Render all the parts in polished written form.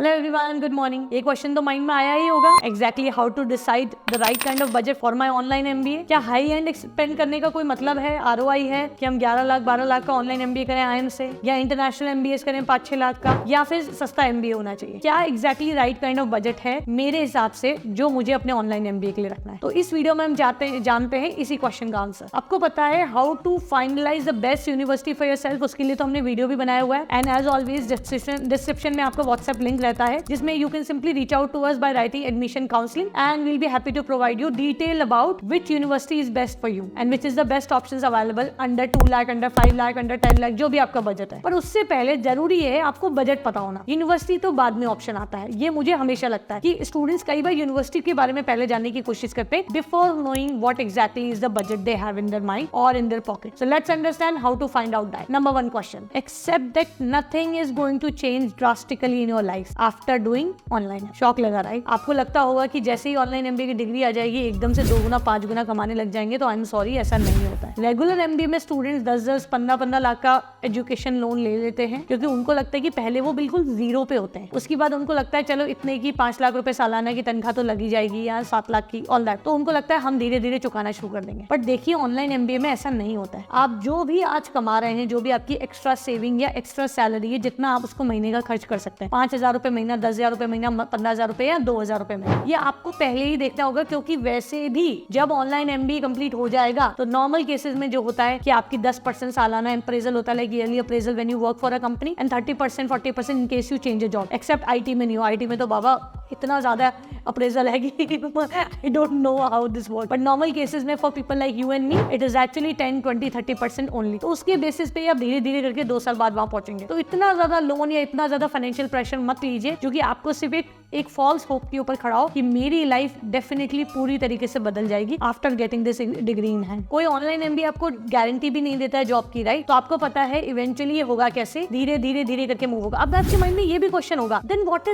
Hello everyone, good morning. ये question तो mind में आया ही होगा, exactly how to decide the right kind of budget for my online MBA. क्या हाई एंड स्पेंड करने का कोई मतलब है, आरओआई है कि हम 11 लाख 12 लाख का ऑनलाइन एमबीए करें आईएम से, या इंटरनेशनल एमबीए करें 5-6 लाख का, या फिर सस्ता एमबीए होना चाहिए? क्या exactly right kind of budget है मेरे हिसाब से जो मुझे अपने ऑनलाइन एमबीए के लिए रखना है? तो इस वीडियो में हम जानते हैं इसी क्वेश्चन का आंसर। आपको पता है how to finalise the best university for yourself, उसके लिए तो हमने वीडियो भी बनाया हुआ है। एंड एज ऑलवेज डिस्क्रिप्शन में आपका व्हाट्सएप लिंक रहता है जिसमें you can simply reach out to us by writing admission counseling and we'll be happy to provide you detail about which university is best for you and which is the best options available under 2 lakh, under 5 lakh, under 10 lakh, जो भी आपका budget है। पर उससे पहले जरूरी है आपको बजट पता होना। यूनिवर्सिटी तो बाद में ऑप्शन आता है, ये मुझे हमेशा लगता है कि स्टूडेंट्स कई बार यूनिवर्सिटी के बारे में पहले जानने की कोशिश करते हैं before knowing what exactly is the budget they have in their mind और in their pocket. So let's understand how to find out that. Number 1 question, except that nothing is going to change drastically in your life after doing online. Shock लगा रहा है आपको? लगता होगा कि जैसे ही ऑनलाइन एमबीए की डिग्री आ जाएगी एकदम से 2 गुना 5 गुना कमाने लग जाएंगे, तो आई एम सॉरी, ऐसा नहीं होता है। रेगुलर एमबीए में स्टूडेंट्स 10-10, 15-15 लाख का एजुकेशन लोन ले लेते हैं क्योंकि उनको लगता है कि पहले वो बिल्कुल जीरो पे होते हैं, उसके बाद उनको लगता है चलो इतने की 5 लाख रुपए सालाना की तनख्वाह तो लगी जाएगी या 7 लाख की, ऑल दैट, तो उनको लगता है हम धीरे धीरे चुकाना शुरू कर देंगे। बट देखिए ऑनलाइन एमबीए में ऐसा नहीं होता है। आप जो भी आज कमा रहे हैं, जो भी आपकी एक्स्ट्रा सेविंग या एक्स्ट्रा सैलरी है, जितना आप उसको महीने का खर्च कर सकते हैं, 5,000 रुपए महीना, 10,000 रुपए महीना, 15,000 रुपए या 2,000 रुपए में, ये आपको पहले ही देखना होगा। क्योंकि वैसे भी जब ऑनलाइन एमबीए कंप्लीट हो जाएगा तो नॉर्मल केसेस में जो होता है कि आपकी 10% सालाना अप्रेजल होता है, like yearly appraisal when you work for a company, and 30% 40% in case you change a job. Except IT में नहीं हो, आईटी में तो बाबा इतना ज्यादा अप्रेजल है कि I don't know how this work, but normal cases में for people like you and me it is actually 10, 20, 30% only. तो उसके बेसिस पे आप धीरे धीरे करके 2 साल बाद वहां पहुंचेंगे। तो इतना ज्यादा लोन या इतना ज्यादा फाइनेंशियल प्रेशर मत लीजिए जो कि आपको सिर्फ एक फॉल्स होप के ऊपर खड़ा हो कि मेरी लाइफ डेफिनेटली पूरी तरीके से बदल जाएगी after getting this degree in hand. कोई ऑनलाइन एमबीए आपको गारंटी भी नहीं देता है जॉब की, राइट? तो आपको पता है इवेंचुअली ये होगा कैसे, धीरे धीरे करके मूव होगा। अब आपके माइंड में ये भी क्वेश्चन होगा, then what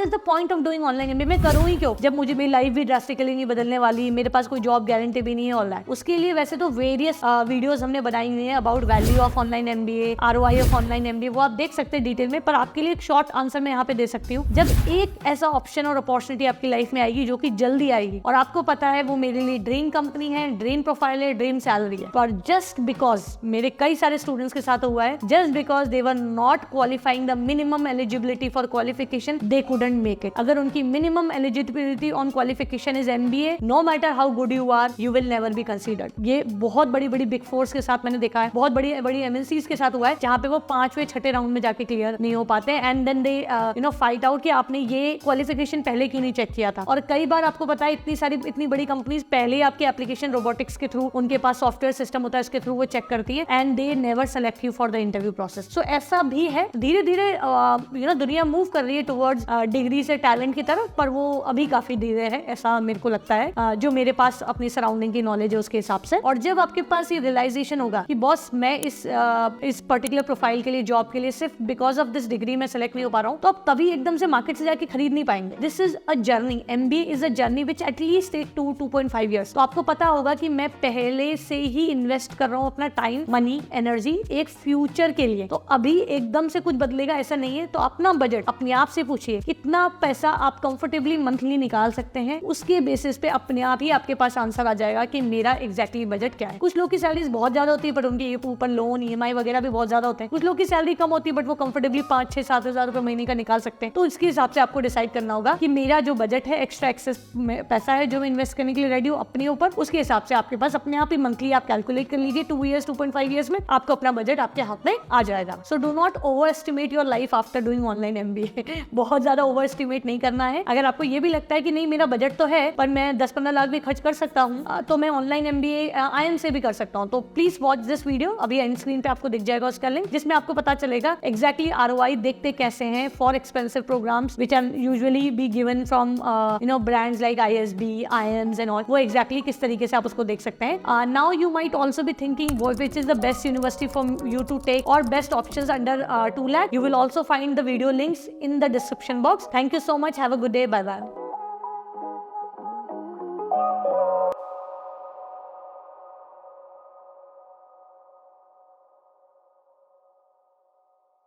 is the point of doing online MBA? मैं करूं ही क्यों जब मुझे मेरी लाइफ भी ड्रास्टिकली नहीं बदलने वाली, मेरे पास कोई जॉब गारंटी भी नहीं है, ऑल दैट। उसके लिए वैसे तो वेरियस वीडियोस हमने बनाई हुई है about value of online MBA, ROI of online MBA, वो आप देख सकते हैं डिटेल में। पर आपके लिए एक शॉर्ट आंसर मैं यहाँ पे दे सकती हूँ। जब एक ऐसा ऑप्शन और अपॉर्चुनिटी आपकी लाइफ में आएगी जो कि जल्दी आएगी और आपको पता है वो मेरे लिए ड्रीम कंपनी है, ड्रीम प्रोफाइल है, ड्रीम सैलरी है, पर जस्ट बिकॉज मेरे कई सारे स्टूडेंट्स के साथ हुआ है, just because they were not qualifying the minimum eligibility for qualification, they couldn't make it. अगर उनकी minimum eligibility on qualification is MBA, no matter how good you are, you will never be considered. ये बहुत बड़ी बड़ी big force के साथ मैंने देखा है, बहुत बड़ी बड़ी एमएनसीज के साथ हुआ है, जहां पे वो 5वें 6ठे राउंड में जाके क्लियर नहीं हो पाते and then they fight out कि आपने ये क्वालिफिकेशन पहले क्यों नहीं चेक किया था। और कई बार आपको पता है इतनी बड़ी कंपनीज पहले आपके एप्लीकेशन रोबोटिक्स के थ्रू, उनके पास सॉफ्टवेयर सिस्टम होता है, इसके थ्रू वो चेक करती है and they never select you for the interview process. So ऐसा भी है, धीरे धीरे दुनिया मूव कर रही है टुवर्ड्स डिग्री से टैलेंट की तरफ, पर वो अभी काफी धीरे है, ऐसा मेरे को लगता है, जो मेरे पास अपनी सराउंडिंग की नॉलेज है उसके हिसाब से। और जब आपके पास ये रियलाइजेशन होगा कि बॉस मैं इस पर्टिकुलर प्रोफाइल के लिए, जॉब के लिए सिर्फ बिकॉज ऑफ दिस डिग्री में सेलेक्ट नहीं हो पा रहा हूँ, तो आप तभी एकदम से मार्केट से जाके खरीद नहीं पाएंगे। This is a journey, MBA is a journey which at least take 2.5 years। तो आपको पता होगा कि मैं पहले से ही इन्वेस्ट कर रहा हूँ अपना टाइम, मनी, एनर्जी एक फ्यूचर के लिए। तो अभी एकदम से कुछ बदलेगा ऐसा नहीं है। तो अपना बजट अपने आप से पूछिए कितना पैसा आप कंफर्टेबली मंथली निकाल सकते हैं, उसके बेसिस पे अपने आप ही आपके पास आंसर आ जाएगा कि मेरा एग्जैक्टली बजट क्या है। कुछ लोग की सैलरी बहुत ज्यादा होती है बट उनके ऊपर लोन, ईएमआई वगैरह भी बहुत ज्यादा होते हैं। कुछ लोग की सैलरी कम होती है बट वो कंफर्टेबली 5-6-7 हजार रुपए महीने का निकाल सकते हैं। तो इसके हिसाब से आपको डिसाइड करना होगा कि मेरा जो बजट है, एक्स्ट्रा एक्सेस पैसा है जो मैं इन्वेस्ट करने के लिए रेडी हूँ अपने ऊपर, उसके हिसाब से आपके पास अपने आप ही मंथली आप कैलकुलेट कर लीजिए। 2 years 2.5 years में आपको अपना बजट आपके हाथ में आ जाएगा। So do not over estimate your life after doing online MBA. बहुत ज्यादा ओवर एस्टिमेट नहीं करना है। अगर आपको ये भी लगता है कि नहीं मेरा बजट तो है पर मैं 10-15 लाख भी खर्च कर सकता हूँ, तो मैं ऑनलाइन एमबीए आईएम से भी कर सकता हूँ, तो प्लीज वॉच दिस वीडियो। अभी एंड स्क्रीन पे आपको दिख जाएगा उसका लिंक, जिसमें आपको पता चलेगा एग्जैक्टली आरओआई देखते कैसे हैं for expensive programs which are usually be given from brands like ISB, IIMs and all. वो एग्जैक्टली किस तरीके से आप उसको देख सकते हैं। Now you might also be thinking which is the best university for you to take और best options under 2 lakh. You will also find the video links in the description box. Thank you so much. Have a good day. Bye bye.